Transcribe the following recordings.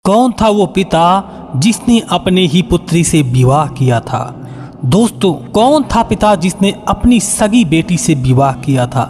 कौन था वो पिता जिसने अपने ही पुत्री से विवाह किया था? दोस्तों, कौन था पिता जिसने अपनी सगी बेटी से विवाह किया था?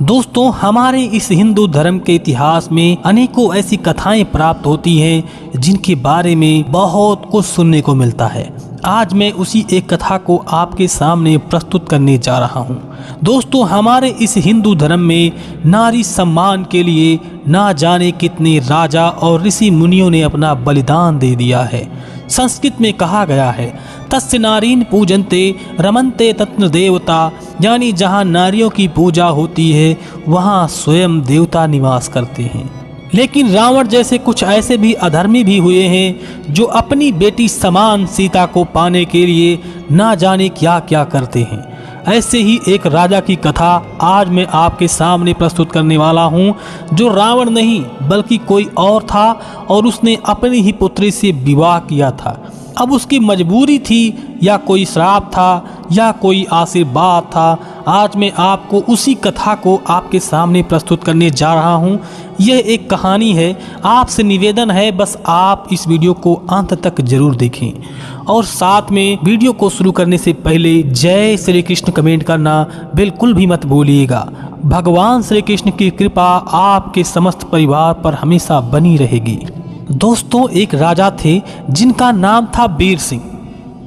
दोस्तों, हमारे इस हिंदू धर्म के इतिहास में अनेकों ऐसी कथाएं प्राप्त होती हैं जिनके बारे में बहुत कुछ सुनने को मिलता है। आज मैं उसी एक कथा को आपके सामने प्रस्तुत करने जा रहा हूं। दोस्तों, हमारे इस हिंदू धर्म में नारी सम्मान के लिए ना जाने कितने राजा और ऋषि मुनियों ने अपना बलिदान दे दिया है। संस्कृत में कहा गया है, तस्य नारीन पूजन्ते रमन्ते तत्र देवता, यानी जहाँ नारियों की पूजा होती है वहाँ स्वयं देवता निवास करते हैं। लेकिन रावण जैसे कुछ ऐसे भी अधर्मी भी हुए हैं जो अपनी बेटी समान सीता को पाने के लिए ना जाने क्या क्या करते हैं। ऐसे ही एक राजा की कथा आज मैं आपके सामने प्रस्तुत करने वाला हूँ, जो रावण नहीं बल्कि कोई और था और उसने अपनी ही पुत्री से विवाह किया था। अब उसकी मजबूरी थी या कोई श्राप था या कोई आशीर्वाद था, आज मैं आपको उसी कथा को आपके सामने प्रस्तुत करने जा रहा हूँ। यह एक कहानी है, आपसे निवेदन है बस आप इस वीडियो को अंत तक जरूर देखें और साथ में वीडियो को शुरू करने से पहले जय श्री कृष्ण कमेंट करना बिल्कुल भी मत भूलिएगा। भगवान श्री कृष्ण की कृपा आपके समस्त परिवार पर हमेशा बनी रहेगी। दोस्तों, एक राजा थे जिनका नाम था वीर सिंह।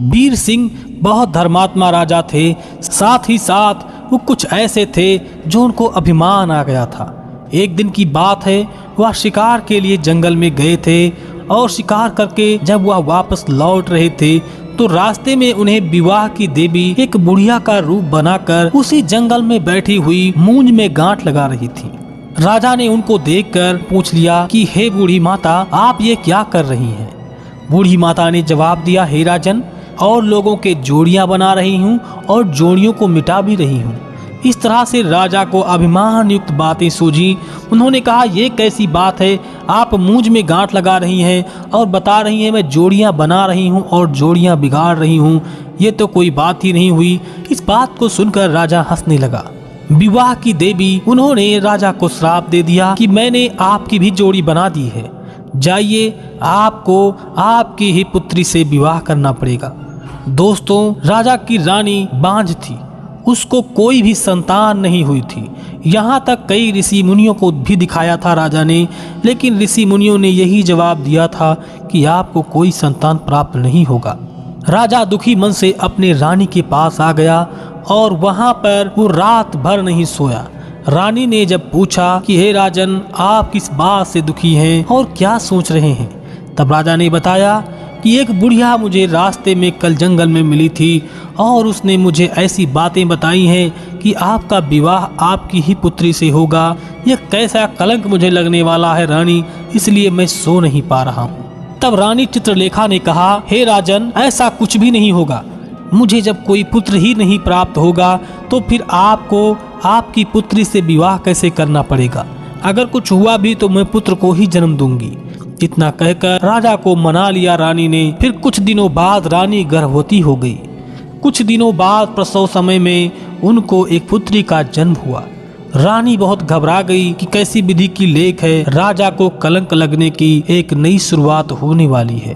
वीर सिंह बहुत धर्मात्मा राजा थे, साथ ही साथ वो कुछ ऐसे थे जो उनको अभिमान आ गया था। एक दिन की बात है, वह शिकार के लिए जंगल में गए थे और शिकार करके जब वह वापस लौट रहे थे तो रास्ते में उन्हें विवाह की देवी एक बुढ़िया का रूप बनाकर उसी जंगल में बैठी हुई मूंज में गांठ लगा रही थी। राजा ने उनको देखकर पूछ लिया कि हे बूढ़ी माता, आप ये क्या कर रही हैं? बूढ़ी माता ने जवाब दिया, हे राजन, और लोगों के जोड़ियां बना रही हूँ और जोड़ियों को मिटा भी रही हूँ। इस तरह से राजा को अभिमान युक्त बातें सूझी। उन्होंने कहा, ये कैसी बात है, आप मूंज में गांठ लगा रही हैं और बता रही हैं मैं जोड़ियां बना रही हूं और जोड़ियां बिगाड़ रही हूं, ये तो कोई बात ही नहीं हुई। इस बात को सुनकर राजा हंसने लगा। विवाह की देवी उन्होंने राजा को श्राप दे दिया कि मैंने आपकी भी जोड़ी बना दी है, जाइए आपको आपकी ही पुत्री से विवाह करना पड़ेगा। दोस्तों, राजा की रानी बांझ थी, उसको कोई भी संतान नहीं हुई थी। यहाँ तक कई ऋषि मुनियों को भी दिखाया था राजा ने, लेकिन ऋषि मुनियों ने यही जवाब दिया था कि आपको कोई संतान प्राप्त नहीं होगा। राजा दुखी मन से अपने रानी के पास आ गया और वहाँ पर वो रात भर नहीं सोया। रानी ने जब पूछा कि हे राजन, आप किस बात से दुखी हैं और क्या सोच रहे हैं, तब राजा ने बताया कि एक बुढ़िया मुझे रास्ते में कल जंगल में मिली थी और उसने मुझे ऐसी बातें बताई हैं कि आपका विवाह आपकी ही पुत्री से होगा। यह कैसा कलंक मुझे लगने वाला है रानी, इसलिए मैं सो नहीं पा रहा हूँ। तब रानी चित्रलेखा ने कहा, हे राजन, ऐसा कुछ भी नहीं होगा। मुझे जब कोई पुत्र ही नहीं प्राप्त होगा तो फिर आपको आपकी पुत्री से विवाह कैसे करना पड़ेगा? अगर कुछ हुआ भी तो मैं पुत्र को ही जन्म दूंगी। इतना कहकर राजा को मना लिया रानी ने। फिर कुछ दिनों बाद रानी गर्भवती हो गई। कुछ दिनों बाद प्रसव समय में उनको एक पुत्री का जन्म हुआ। रानी बहुत घबरा गई कि कैसी विधि की लेख है, राजा को कलंक लगने की एक नई शुरुआत होने वाली है।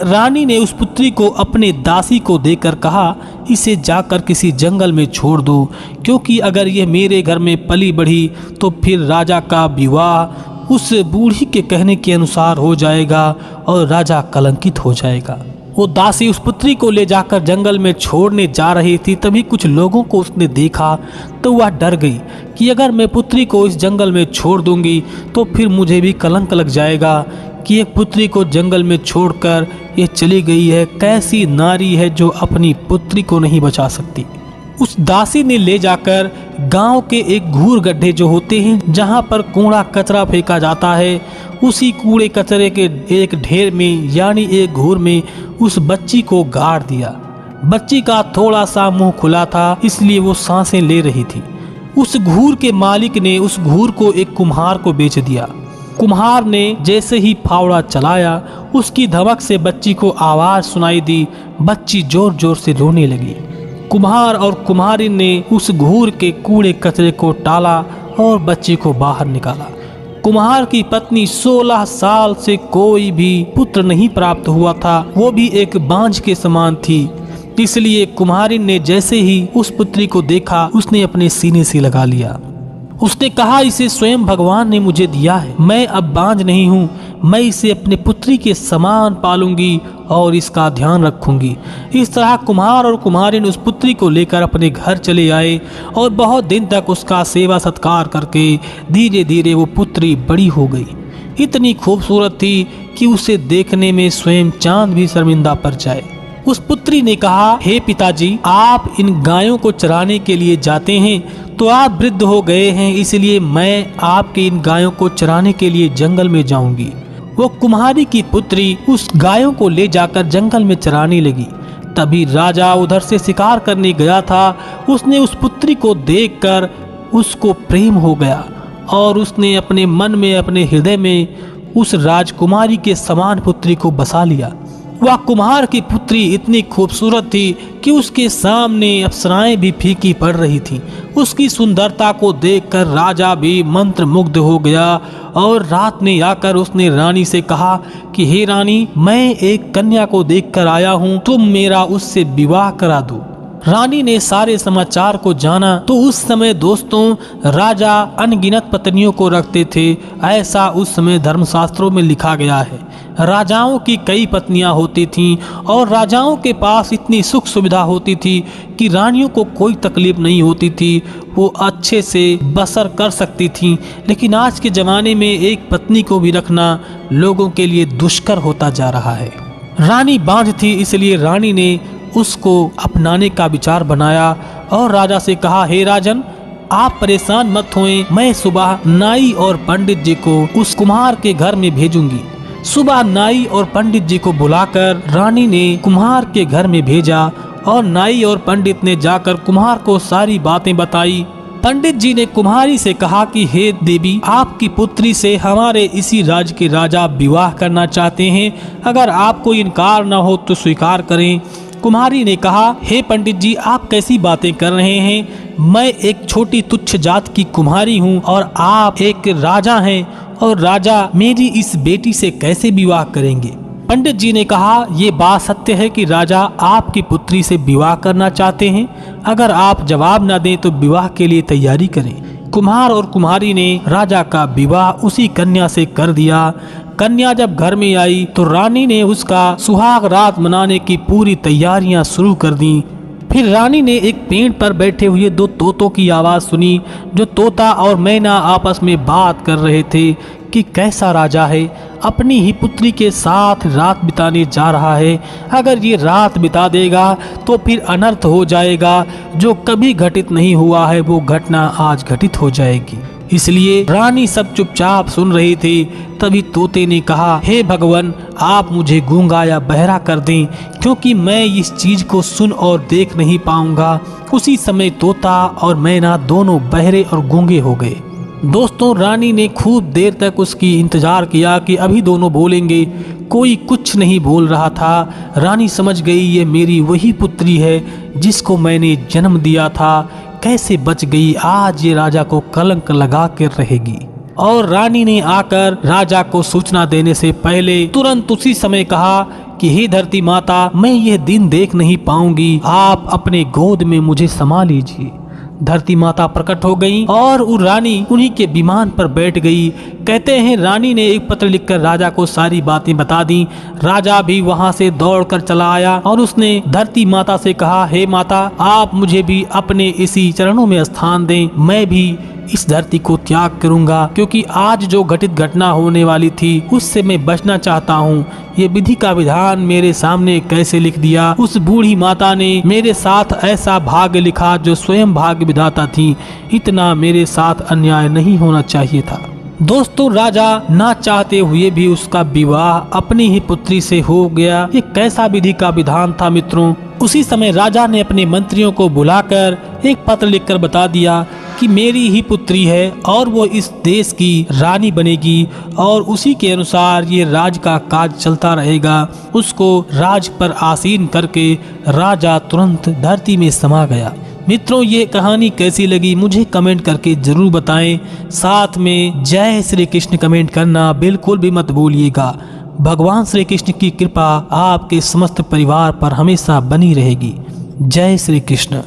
रानी ने उस पुत्री को अपने दासी को देकर कहा, इसे जाकर किसी जंगल में छोड़ दो, क्योंकि अगर यह मेरे घर में पली बढ़ी तो फिर राजा का विवाह उस बूढ़ी के कहने के अनुसार हो जाएगा और राजा कलंकित हो जाएगा। वो दासी उस पुत्री को ले जाकर जंगल में छोड़ने जा रही थी, तभी कुछ लोगों को उसने देखा तो वह डर गई कि अगर मैं पुत्री को इस जंगल में छोड़ दूंगी तो फिर मुझे भी कलंक लग जाएगा कि एक पुत्री को जंगल में छोड़कर ये चली गई है। कैसी नारी है जो अपनी पुत्री को नहीं बचा सकती। उस दासी ने ले जाकर गांव के एक घूर गड्ढे जो होते हैं जहां पर कूड़ा कचरा फेंका जाता है, उसी कूड़े कचरे के एक ढेर में यानी एक घूर में उस बच्ची को गाड़ दिया। बच्ची का थोड़ा सा मुंह खुला था, इसलिए वो सांसें ले रही थी। उस घूर के मालिक ने उस घूर को एक कुम्हार को बेच दिया। कुम्हार ने जैसे ही फावड़ा चलाया, उसकी धमक से बच्ची को आवाज सुनाई दी। बच्ची जोर जोर से रोने लगी। कुम्हार और कुम्हारिन ने उस घूर के कूड़े कचरे को टाला और बच्ची को बाहर निकाला। कुम्हार की पत्नी 16 साल से कोई भी पुत्र नहीं प्राप्त हुआ था, वो भी एक बांझ के समान थी। इसलिए कुम्हारिन ने जैसे ही उस पुत्री को देखा उसने अपने सीने से लगा लिया। उसने कहा, इसे स्वयं भगवान ने मुझे दिया है, मैं अब बांझ नहीं हूँ, मैं इसे अपने पुत्री के समान पालूंगी और इसका ध्यान रखूंगी। इस तरह कुम्हार और कुम्हारिन उस पुत्री को लेकर अपने घर चले आए और बहुत दिन तक उसका सेवा सत्कार करके धीरे धीरे वो पुत्री बड़ी हो गई। इतनी खूबसूरत थी कि उसे देखने में स्वयं चांद भी शर्मिंदा पड़ जाए। उस पुत्री ने कहा, हे पिताजी, आप इन गायों को चराने के लिए जाते हैं तो आप वृद्ध हो गए हैं, इसलिए मैं आपके इन गायों को चराने के लिए जंगल में जाऊंगी। वो कुम्हारी की पुत्री उस गायों को ले जाकर जंगल में चराने लगी। तभी राजा उधर से शिकार करने गया था। उसने उस पुत्री को देखकर उसको प्रेम हो गया और उसने अपने मन में, अपने हृदय में उस राजकुमारी के समान पुत्री को बसा लिया। वह कुम्हार की पुत्री इतनी खूबसूरत थी कि उसके सामने अप्सराएं भी फीकी पड़ रही थीं। उसकी सुंदरता को देखकर राजा भी मंत्रमुग्ध हो गया और रात में आकर उसने रानी से कहा कि हे रानी, मैं एक कन्या को देखकर आया हूँ, तुम मेरा उससे विवाह करा दो। रानी ने सारे समाचार को जाना तो उस समय दोस्तों राजा अनगिनत पत्नियों को रखते थे, ऐसा उस समय धर्मशास्त्रों में लिखा गया है। राजाओं की कई पत्नियां होती थीं और राजाओं के पास इतनी सुख सुविधा होती थी कि रानियों को कोई तकलीफ नहीं होती थी, वो अच्छे से बसर कर सकती थीं। लेकिन आज के ज़माने में एक पत्नी को भी रखना लोगों के लिए दुष्कर होता जा रहा है। रानी बांझ थी, इसलिए रानी ने उसको अपनाने का विचार बनाया और राजा से कहा, हे राजन, आप परेशान मत होएं, मैं सुबह नाई और पंडित जी को उस कुम्हार के घर में भेजूंगी। सुबह नाई और पंडित जी को बुलाकर रानी ने कुम्हार के घर में भेजा और नाई और पंडित ने जाकर कुम्हार को सारी बातें बताई। पंडित जी ने कुम्हारी से कहा कि हे देवी, आपकी पुत्री से हमारे इसी राज्य के राजा विवाह करना चाहते हैं, अगर आपको इनकार न हो तो स्वीकार करें। कुम्हारी ने कहा, हे पंडित जी, आप कैसी बातें कर रहे हैं, मैं एक छोटी तुच्छ जात की कुम्हारी हूँ और आप एक राजा हैं और राजा मेरी इस बेटी से कैसे विवाह करेंगे। पंडित जी ने कहा, ये बात सत्य है कि राजा आपकी पुत्री से विवाह करना चाहते हैं, अगर आप जवाब न दें तो विवाह के लिए तैयारी करें। कुम्हार और कुम्हारी ने राजा का विवाह उसी कन्या से कर दिया। कन्या जब घर में आई तो रानी ने उसका सुहाग रात मनाने की पूरी तैयारियां शुरू कर दी। फिर रानी ने एक पेड़ पर बैठे हुए दो तोतों की आवाज़ सुनी, जो तोता और मैना आपस में बात कर रहे थे कि कैसा राजा है, अपनी ही पुत्री के साथ रात बिताने जा रहा है, अगर ये रात बिता देगा तो फिर अनर्थ हो जाएगा, जो कभी घटित नहीं हुआ है वो घटना आज घटित हो जाएगी। इसलिए रानी सब चुपचाप सुन रही थी। तभी तोते ने कहा, हे भगवान, आप मुझे गूंगा या बहरा कर दें, क्योंकि मैं इस चीज को सुन और देख नहीं पाऊंगा। उसी समय तोता और मैना दोनों बहरे और गूंगे हो गए। दोस्तों, रानी ने खूब देर तक उसकी इंतजार किया कि अभी दोनों बोलेंगे। कोई कुछ नहीं बोल रहा था। रानी समझ गई ये मेरी वही पुत्री है जिसको मैंने जन्म दिया था, कैसे बच गई, आज ये राजा को कलंक लगा कर रहेगी। और रानी ने आकर राजा को सूचना देने से पहले तुरंत उसी समय कहा कि हे धरती माता, मैं यह दिन देख नहीं पाऊंगी, आप अपने गोद में मुझे समा लीजिए। धरती माता प्रकट हो गई और वो रानी उन्हीं के विमान पर बैठ गई। कहते हैं रानी ने एक पत्र लिखकर राजा को सारी बातें बता दी। राजा भी वहां से दौड़कर चला आया और उसने धरती माता से कहा, हे माता, आप मुझे भी अपने इसी चरणों में स्थान दें, मैं भी इस धरती को त्याग करूंगा, क्योंकि आज जो घटित घटना होने वाली थी उससे मैं बचना चाहता हूँ। ये विधि का विधान मेरे सामने कैसे लिख दिया, उस बूढ़ी माता ने मेरे साथ ऐसा भाग्य लिखा जो स्वयं भाग्य विधाता थी। इतना मेरे साथ अन्याय नहीं होना चाहिए था। दोस्तों, राजा ना चाहते हुए भी उसका विवाह अपनी ही पुत्री से हो गया। ये कैसा विधि का विधान था मित्रों। उसी समय राजा ने अपने मंत्रियों को बुलाकर एक पत्र लिखकर बता दिया कि मेरी ही पुत्री है और वो इस देश की रानी बनेगी और उसी के अनुसार ये राज का काज चलता रहेगा। उसको राज पर आसीन करके राजा तुरंत धरती में समा गया। मित्रों, ये कहानी कैसी लगी मुझे कमेंट करके जरूर बताएं। साथ में जय श्री कृष्ण कमेंट करना बिल्कुल भी मत भूलिएगा। भगवान श्री कृष्ण की कृपा आपके समस्त परिवार पर हमेशा बनी रहेगी। जय श्री कृष्ण।